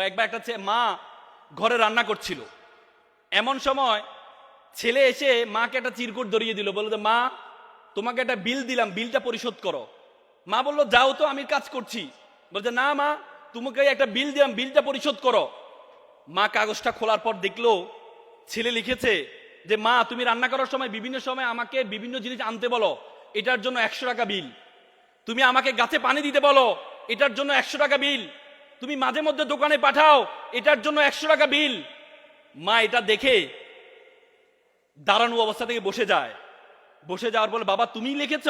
একবার একটা মা ঘরে রান্না করছিল, এমন সময় ছেলে এসে মাকে একটা চিরকুট ধরিয়ে দিল, বললো যে মা তোমাকে একটা বিল দিলাম, বিলটা পরিশোধ করো। মা বললো যাও তো, আমি কাজ করছি। বলছে না মা, তোমাকে একটা বিল দিলাম, বিলটা পরিশোধ করো। মা কাগজটা খোলার পর দেখলো ছেলে লিখেছে যে মা তুমি রান্না করার সময় বিভিন্ন সময় আমাকে বিভিন্ন জিনিস আনতে বলো, এটার জন্য 100 টাকা বিল। তুমি আমাকে গাছে পানি দিতে বলো, এটার জন্য 100 টাকা বিল। তুমি মাঝে মধ্যে দোকানে পাঠাও, এটার জন্য 100 টাকা বিল। মা এটা দেখে দাঁড়ানো অবস্থা থেকে বসে যায়। বসে যাওয়ার পর বাবা তুমি লিখেছ?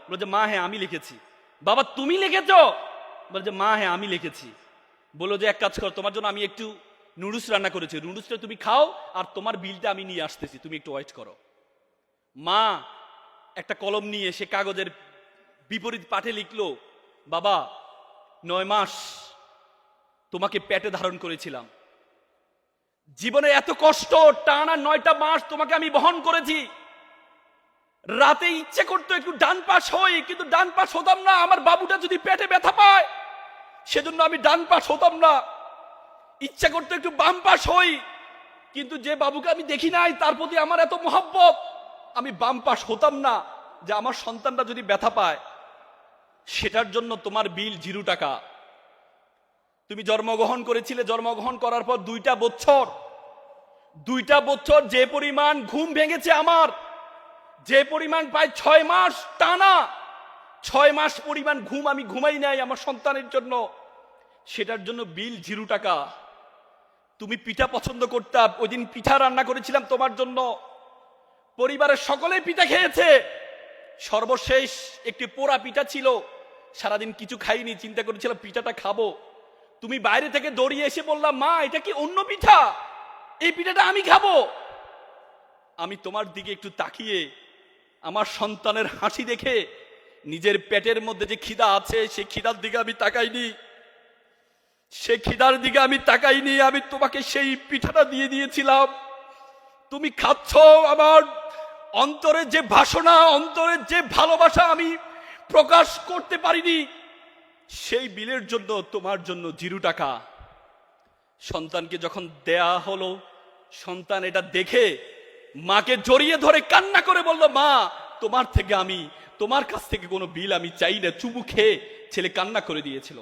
বলছে মা হ্যাঁ আমি লিখেছি। বাবা তুমি লিখেছ? বলছে মা হ্যাঁ আমি লিখেছি। বললো যে এক কাজ কর, তোমার জন্য আমি একটু নুডলস রান্না করেছি, নুডলসটা তুমি খাও, আর তোমার বিলটা আমি নিয়ে আসতেছি, তুমি একটু ওয়েট করো। মা একটা কলম নিয়ে সে কাগজের বিপরীত পাঠে লিখলো, বাবা 9 মাস তোমাকে পেটে ধারণ করেছিলাম, জীবনে এত কষ্ট, টানা 9টা মাস তোমাকে আমি বহন করেছি। রাতে ইচ্ছে করতো একটু ডান পাশ হই, কিন্তু ডান পাশ হতাম না। আমার বাবুটা যদি পেটে ব্যথা পায় সেজন্য আমি ডান পাশ হতাম না। ইচ্ছা করতো একটু বাম পাশ হই, কিন্তু যে বাবুকে আমি দেখি নাই তার প্রতি আমার এত মহব্বত, আমি বাম পাশ হতাম না যে আমার সন্তানটা যদি ব্যথা পায়। সেটার জন্য তোমার বিল 0 টাকা। তুমি জন্মগ্রহণ করেছিলে, জন্মগ্রহণ করার পর 2টা বছর যে পরিমাণ ঘুম ভেঙেছে আমার, যে পরিমাণ প্রায় 6 মাস টানা 6 মাস পরিমাণ ঘুম আমি ঘুমাই নাই আমার সন্তানের জন্য, সেটার জন্য বিল 0 টাকা। তুমি পিঠা পছন্দ করতাম, ওই দিন পিঠা রান্না করেছিলাম তোমার জন্য, পরিবারের সকলেই পিঠা খেয়েছে। সর্বশেষ একটি পোড়া পিঠা ছিল, সারাদিন কিছু খাইনি, চিন্তা করেছিলাম পিঠাটা খাবো। তুমি বাইরে থেকে দৌড়িয়ে এসে বললাম মা এটা কি অন্য পিঠা, এই পিঠাটা আমি খাবো। আমি তোমার দিকে একটু তাকিয়ে আমার সন্তানের হাসি দেখে নিজের পেটের মধ্যে যে খিদা আছে সেই খিদার দিকে আমি তাকাইনি, সেই খিদার দিকে আমি তাকাইনি। আমি তোমাকে সেই পিঠাটা দিয়ে দিয়েছিলাম, তুমি খাচ্ছ। আমার অন্তরের যে বাসনা, অন্তরের যে ভালোবাসা আমি প্রকাশ করতে পারিনি, সেই বিলের জন্য তোমার জন্য 0 টাকা। সন্তানকে যখন দেয়া হলো, সন্তান এটা দেখে মাকে জড়িয়ে ধরে কান্না করে বলল মা তোমার কাছ থেকে কোনো বিল আমি চাই না। চুমু খেয়ে ছেলে কান্না করে দিয়েছিল।